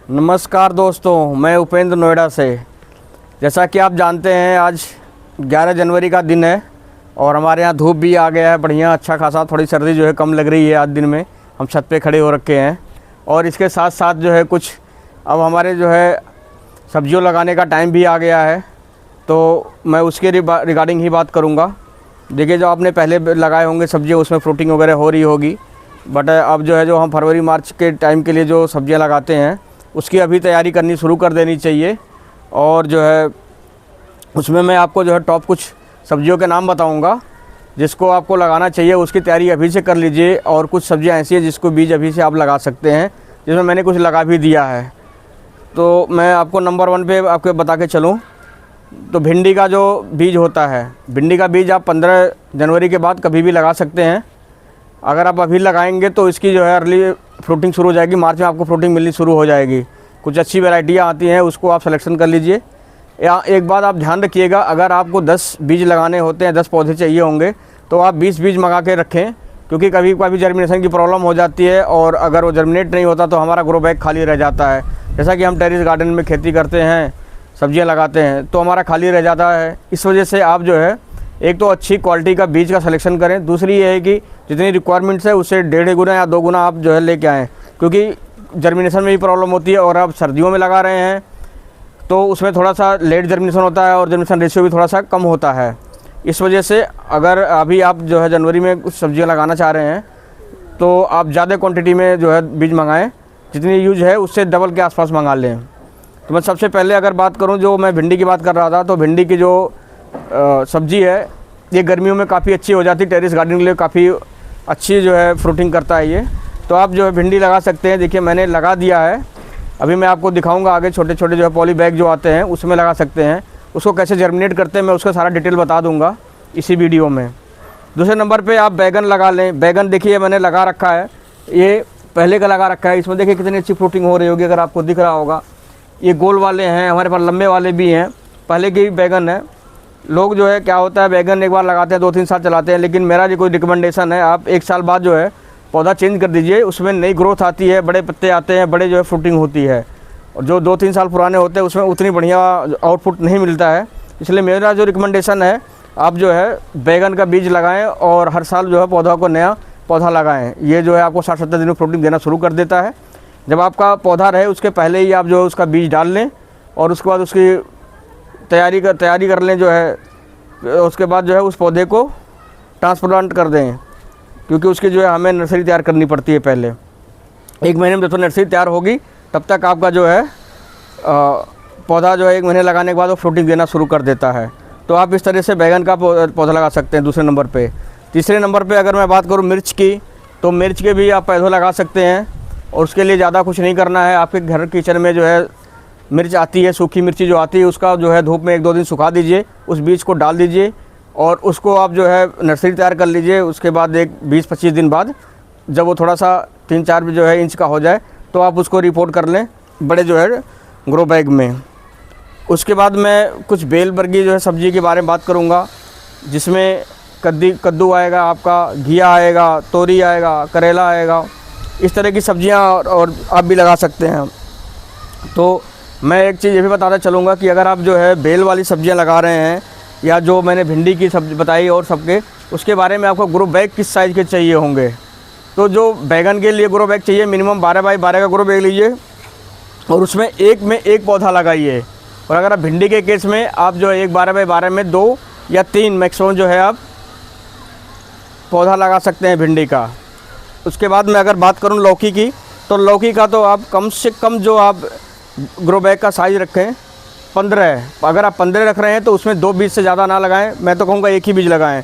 नमस्कार दोस्तों, मैं उपेंद्र नोएडा से। जैसा कि आप जानते हैं आज 11 जनवरी का दिन है और हमारे यहाँ धूप भी आ गया है बढ़िया अच्छा खासा। थोड़ी सर्दी जो है कम लग रही है आज दिन में। हम छत पे खड़े हो रखे हैं और इसके साथ साथ जो है कुछ अब हमारे जो है सब्जियों लगाने का टाइम भी आ गया है, तो मैं उसके रिगार्डिंग ही बात करूँगा। देखिए, जो आपने पहले लगाए होंगे सब्जियाँ उसमें फ्रूटिंग वगैरह हो रही होगी, बट अब जो है जो हम फरवरी मार्च के टाइम के लिए जो सब्जियाँ लगाते हैं उसकी अभी तैयारी करनी शुरू कर देनी चाहिए। और जो है उसमें मैं आपको जो है टॉप कुछ सब्जियों के नाम बताऊंगा जिसको आपको लगाना चाहिए। उसकी तैयारी अभी से कर लीजिए। और कुछ सब्जियां ऐसी हैं जिसको बीज अभी से आप लगा सकते हैं, जिसमें मैंने कुछ लगा भी दिया है। तो मैं आपको नंबर 1 पे आपको बता के चलूँ तो भिंडी का जो बीज होता है, भिंडी का बीज आप 15 जनवरी के बाद कभी भी लगा सकते हैं। अगर आप अभी लगाएंगे तो इसकी जो है अर्ली फ्रूटिंग शुरू हो जाएगी। मार्च में आपको फ्रूटिंग मिलनी शुरू हो जाएगी। कुछ अच्छी वैरायटियाँ आती हैं, उसको आप सिलेक्शन कर लीजिए। या एक बात आप ध्यान रखिएगा, अगर आपको 10 बीज लगाने होते हैं, 10 पौधे चाहिए होंगे, तो आप 20 बीज मंगा के रखें, क्योंकि कभी कभी जर्मिनेशन की प्रॉब्लम हो जाती है और अगर वो जर्मिनेट नहीं होता तो हमारा ग्रो बैग खाली रह जाता है। जैसा कि हम टेरेस गार्डन में खेती करते हैं, सब्जियाँ लगाते हैं, तो हमारा खाली रह जाता है। इस वजह से आप जो है एक तो अच्छी क्वालिटी का बीज का सिलेक्शन करें। दूसरी ये है कि जितनी रिक्वायरमेंट्स है उससे 1.5 गुना या 2 गुना आप जो है लेके आएँ, क्योंकि जर्मिनेशन में भी प्रॉब्लम होती है। और आप सर्दियों में लगा रहे हैं तो उसमें थोड़ा सा लेट जर्मिनेशन होता है और जर्मिनेशन रेशियो भी थोड़ा सा कम होता है। इस वजह से अगर अभी आप जो है जनवरी में कुछ सब्जियां लगाना चाह रहे हैं तो आप ज़्यादा क्वांटिटी में जो है बीज मंगाएं, जितनी यूज है उससे डबल के आसपास मंगा लें। तो मैं सबसे पहले अगर बात करूं, जो मैं भिंडी की बात कर रहा था, तो भिंडी की जो सब्जी है ये गर्मियों में काफ़ी अच्छी हो जाती है। टेरेस गार्डनिंग के लिए काफ़ी अच्छी जो है फ्रूटिंग करता है ये। तो आप जो है भिंडी लगा सकते हैं। देखिए, मैंने लगा दिया है। अभी मैं आपको दिखाऊंगा आगे छोटे छोटे जो है पॉली बैग जो आते हैं उसमें लगा सकते हैं। उसको कैसे जर्मिनेट करते हैं मैं उसका सारा डिटेल बता दूंगा इसी वीडियो में। दूसरे नंबर पे आप बैगन लगा लें। बैगन देखिए मैंने लगा रखा है, ये पहले का लगा रखा है। इसमें देखिए कितनी अच्छी फ्रूटिंग हो रही होगी, अगर आपको दिख रहा होगा। ये गोल वाले हैं, हमारे पास लंबे वाले भी हैं, पहले के भी बैगन है। लोग जो है क्या होता है, बैगन एक बार लगाते हैं 2-3 साल चलाते हैं, लेकिन मेरा जो कोई रिकमेंडेशन है, आप 1 साल बाद जो है पौधा चेंज कर दीजिए। उसमें नई ग्रोथ आती है, बड़े पत्ते आते हैं, बड़े जो है फ्रूटिंग होती है। और जो 2-3 साल पुराने होते हैं उसमें उतनी बढ़िया आउटपुट नहीं मिलता है। इसलिए मेरा जो रिकमेंडेशन है, आप जो है बैगन का बीज लगाएं और हर साल जो है पौधा को नया पौधा लगाएं। ये जो है आपको 60-70 दिन में फ्रूटिंग देना शुरू कर देता है। जब आपका पौधा रहे उसके पहले ही आप जो है उसका बीज डाल लें और उसके बाद उसकी तैयारी कर लें जो है। उसके बाद जो है उस पौधे को ट्रांसप्लांट कर दें, क्योंकि उसकी जो है हमें नर्सरी तैयार करनी पड़ती है। पहले 1 महीने में जब तो नर्सरी तैयार होगी तब तक आपका जो है पौधा जो है 1 महीने लगाने के बाद वो फ्रूटिंग देना शुरू कर देता है। तो आप इस तरह से बैगन का पौधा लगा सकते हैं दूसरे नंबर पे। तीसरे नंबर पे अगर मैं बात करूँ मिर्च की, तो मिर्च के भी आप पौधे लगा सकते हैं। और उसके लिए ज़्यादा कुछ नहीं करना है। आपके घर किचन में जो है मिर्च आती है, सूखी मिर्ची जो आती है, उसका जो है धूप में 1-2 दिन सुखा दीजिए, उस बीज को डाल दीजिए और उसको आप जो है नर्सरी तैयार कर लीजिए। उसके बाद एक 20-25 दिन बाद जब वो थोड़ा सा 3-4 जो है इंच का हो जाए तो आप उसको रिपोर्ट कर लें बड़े जो है ग्रो बैग में। उसके बाद मैं कुछ बेल वर्गीय जो है सब्जी के बारे में बात करूँगा, जिसमें कद्दू आएगा, आपका घिया आएगा, तोरी आएगा, करेला आएगा। इस तरह की सब्जियां और आप भी लगा सकते हैं। तो मैं एक चीज़ ये भी बताना चलूँगा कि अगर आप जो है बेल वाली सब्जियां लगा रहे हैं, या जो मैंने भिंडी की सब्जी बताई और सबके, उसके बारे में आपको ग्रो बैग किस साइज़ के चाहिए होंगे। तो जो बैगन के लिए ग्रो बैग चाहिए मिनिमम 12x12 का ग्रो बैग लीजिए और उसमें एक पौधा लगाइए। और अगर आप भिंडी के केस में आप जो है 12x12 में 2 या 3 मैक्सिमम जो है आप पौधा लगा सकते हैं भिंडी का। उसके बाद मैं अगर बात करूं लौकी की, तो लौकी का तो आप कम से कम जो आप ग्रो बैग का साइज़ रखें 15 है। अगर आप 15 रख रहे हैं तो उसमें 2 बीज से ज़्यादा ना लगाएं। मैं तो कहूँगा 1 ही बीज लगाएं।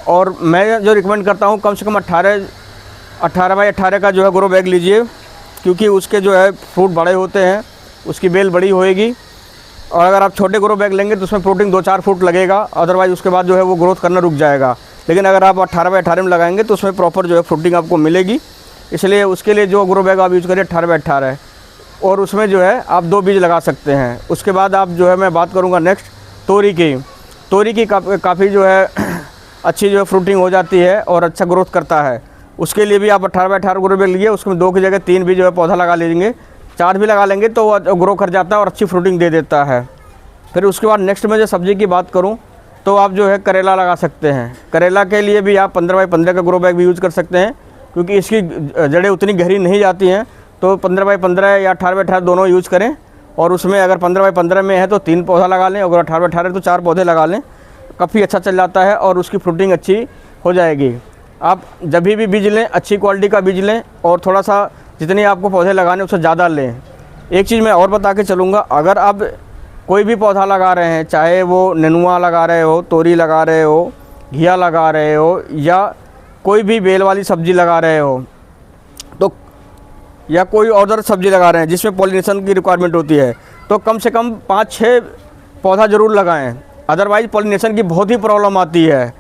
और मैं जो रिकमेंड करता हूँ कम से कम 18x18 का जो है ग्रो बैग लीजिए, क्योंकि उसके जो है फ्रूट बड़े होते हैं, उसकी बेल बड़ी होएगी। और अगर आप छोटे ग्रो बैग लेंगे तो उसमें फ्रूटिंग 2-4 फुट लगेगा, अदरवाइज़ उसके बाद जो है वो ग्रोथ करना रुक जाएगा। लेकिन अगर आप 18x18 में लगाएंगे तो उसमें प्रॉपर जो है फ्रूटिंग आपको मिलेगी। इसलिए उसके लिए जो ग्रो बैग आप यूज़ करिए 18x18 और उसमें जो है आप 2 बीज लगा सकते हैं। उसके बाद आप जो है मैं बात करूँगा नेक्स्ट तोरी की काफ़ी जो है अच्छी जो है फ्रूटिंग हो जाती है और अच्छा ग्रोथ करता है। उसके लिए भी आप 18x18 ग्रो बैग लीजिए, उसमें 2 की जगह 3 भी जो है पौधा लगा लीजिए, 4 भी लगा लेंगे तो वो ग्रो कर जाता है और अच्छी फ्रूटिंग दे देता है। फिर उसके बाद नेक्स्ट में जो सब्ज़ी की बात करूं तो आप जो है करेला लगा सकते हैं। करेला के लिए भी आप 15 बाई 15 का ग्रो बैग भी यूज़ कर सकते हैं, क्योंकि इसकी जड़ें उतनी गहरी नहीं जाती हैं। तो 15 बाई 15 या 18 बाई 18 दोनों यूज़ करें, और उसमें अगर 15 बाई 15 में है तो 3 पौधा लगा लें, अगर 18 बाई 18 तो 4 पौधे लगा लें। काफ़ी अच्छा चल जाता है और उसकी फ्रूटिंग अच्छी हो जाएगी। आप जब भी बीज लें अच्छी क्वालिटी का बीज लें, और थोड़ा सा जितने आपको पौधे लगाने उससे ज़्यादा लें। एक चीज़ मैं और बता के चलूँगा, अगर आप कोई भी पौधा लगा रहे हैं, चाहे वो नेनुआ लगा रहे हो, तोरी लगा रहे हो, घिया लगा रहे हो, या कोई भी बेल वाली सब्ज़ी लगा रहे हो, तो या कोई और सब्ज़ी लगा रहे हैं जिसमें पॉलिनेशन की रिक्वायरमेंट होती है, तो कम से कम 5-6 पौधा ज़रूर लगाएं। अदरवाइज़ पॉलिनेशन की बहुत ही प्रॉब्लम आती है।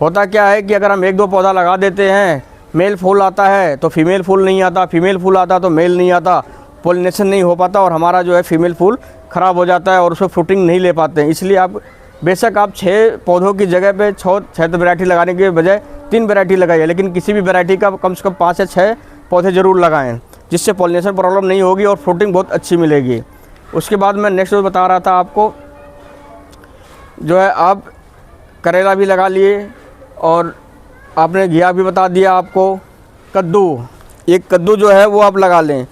होता क्या है कि अगर हम 1-2 पौधा लगा देते हैं, मेल फूल आता है तो फीमेल फूल नहीं आता, फीमेल फूल आता तो मेल नहीं आता, पॉलिनेशन नहीं हो पाता और हमारा जो है फीमेल फूल ख़राब हो जाता है और उसमें फ्रूटिंग नहीं ले पाते हैं। इसलिए आप बेशक आप 6 पौधों की जगह पे 6 वैरायटी लगाने के बजाय 3 वैरायटी लगाइए, लेकिन किसी भी वैरायटी का कम से कम 5 से 6 पौधे ज़रूर लगाएं, जिससे पॉलिनेशन प्रॉब्लम नहीं होगी और फ्रूटिंग बहुत अच्छी मिलेगी। उसके बाद मैं नेक्स्ट बता रहा था आपको, जो है आप करेला भी लगा लिए और आपने घिया भी बता दिया आपको। कद्दू, एक कद्दू जो है वो आप लगा लें,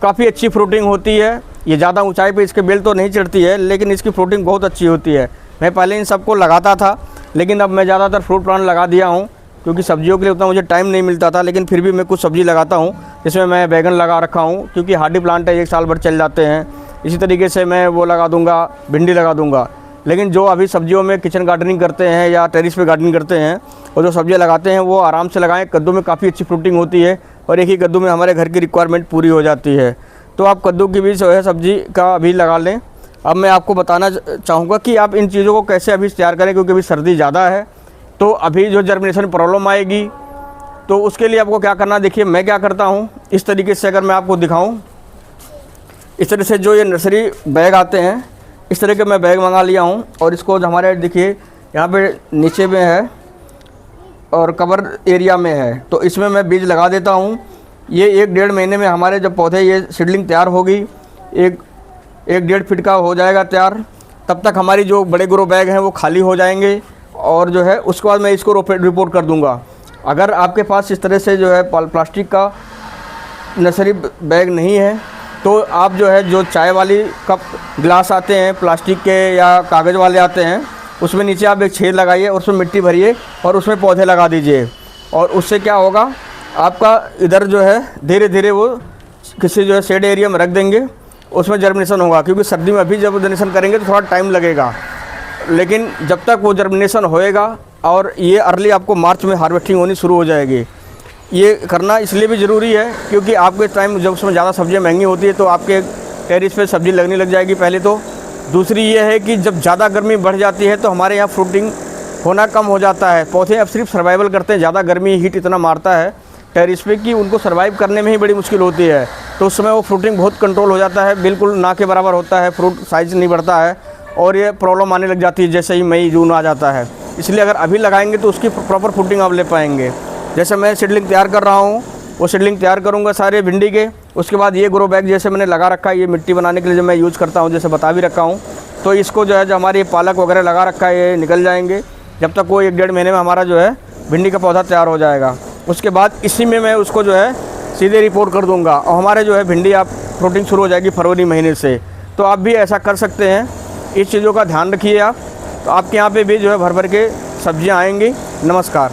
काफ़ी अच्छी फ्रूटिंग होती है। ये ज़्यादा ऊंचाई पे इसके बेल तो नहीं चढ़ती है, लेकिन इसकी फ्रूटिंग बहुत अच्छी होती है। मैं पहले इन सबको लगाता था, लेकिन अब मैं ज़्यादातर फ्रूट प्लांट लगा दिया हूँ, क्योंकि सब्जियों के लिए उतना मुझे टाइम नहीं मिलता था। लेकिन फिर भी मैं कुछ सब्ज़ी लगाता हूँ, जिसमें मैं बैगन लगा रखा हूँ, क्योंकि हार्डी प्लांट है, 1 साल भर चल जाते हैं। इसी तरीके से मैं वो लगा दूँगा, भिंडी लगा दूँगा। लेकिन जो अभी सब्जियों में किचन गार्डनिंग करते हैं या टेरिस पे गार्डनिंग करते हैं, और जो सब्जियां लगाते हैं वो आराम से लगाएं। कद्दू में काफ़ी अच्छी फ्रूटिंग होती है और एक ही कद्दू में हमारे घर की रिक्वायरमेंट पूरी हो जाती है। तो आप कद्दू की भी जो है सब्जी का अभी लगा लें। अब मैं आपको बताना चाहूँगा कि आप इन चीज़ों को कैसे अभी तैयार करें, क्योंकि अभी सर्दी ज़्यादा है, तो अभी जो जर्मिनेशन प्रॉब्लम आएगी, तो उसके लिए आपको क्या करना, देखिए मैं क्या करता हूँ इस तरीके से। अगर मैं आपको दिखाऊँ, इस तरह से जो ये नर्सरी बैग आते हैं, इस तरह के मैं बैग मंगा लिया हूँ, और इसको हमारे देखिए यहाँ पे नीचे में है और कवर एरिया में है, तो इसमें मैं बीज लगा देता हूँ। ये 1-1.5 महीने में हमारे जब पौधे ये सीडलिंग तैयार होगी, 1-1.5 फीट का हो जाएगा तैयार, तब तक हमारी जो बड़े ग्रो बैग हैं वो खाली हो जाएंगे, और जो है उसके बाद मैं इसको रिपोर्ट कर दूँगा। अगर आपके पास इस तरह से जो है प्लास्टिक का नर्सरी बैग नहीं है, तो आप जो है जो चाय वाली कप गिलास आते हैं प्लास्टिक के या कागज़ वाले आते हैं, उसमें नीचे आप एक छेद लगाइए और उसमें मिट्टी भरिए और उसमें पौधे लगा दीजिए। और उससे क्या होगा, आपका इधर जो है धीरे धीरे वो किसी जो है शेड एरिया में रख देंगे, उसमें जर्मिनेशन होगा। क्योंकि सर्दी में अभी जब जर्मिनेशन करेंगे तो थोड़ा टाइम लगेगा, लेकिन जब तक वो जर्मिनेशन होएगा, और ये अर्ली आपको मार्च में हार्वेस्टिंग होनी शुरू हो जाएगी। ये करना इसलिए भी ज़रूरी है क्योंकि आपके टाइम जब उसमें ज़्यादा सब्जियां महंगी होती है तो आपके टेरिस पे सब्ज़ी लगने लग जाएगी पहले तो। दूसरी ये है कि जब ज़्यादा गर्मी बढ़ जाती है तो हमारे यहाँ फ्रूटिंग होना कम हो जाता है। पौधे अब सिर्फ सर्वाइवल करते हैं, ज़्यादा गर्मी हीट इतना मारता है टेरिस पे कि उनको सर्वाइव करने में ही बड़ी मुश्किल होती है। तो उस समय वो फ्रूटिंग बहुत कंट्रोल हो जाता है, बिल्कुल ना के बराबर होता है, फ्रूट साइज़ नहीं बढ़ता है, और ये प्रॉब्लम आने लग जाती है जैसे ही मई जून आ जाता है। इसलिए अगर अभी लगाएंगे तो उसकी प्रॉपर फ्रूटिंग आप ले पाएंगे। जैसे मैं सीडलिंग तैयार कर रहा हूँ, वो सीडलिंग तैयार करूँगा सारे भिंडी के। उसके बाद ये ग्रो बैग जैसे मैंने लगा रखा है, ये मिट्टी बनाने के लिए जो मैं यूज़ करता हूँ, जैसे बता भी रखा हूँ, तो इसको जो है जो हमारी पालक वगैरह लगा रखा है ये निकल जाएंगे, जब तक वो 1-1.5 महीने में हमारा जो है भिंडी का पौधा तैयार हो जाएगा। उसके बाद इसी में मैं उसको जो है सीधे रिपोर्ट कर दूँगा और हमारे जो है भिंडी आप फ्रूटिंग शुरू हो जाएगी फरवरी महीने से। तो आप भी ऐसा कर सकते हैं, इस चीज़ों का ध्यान रखिए आप, तो आपके यहाँ पे भी जो है भर भर के सब्जियाँ आएंगी। नमस्कार।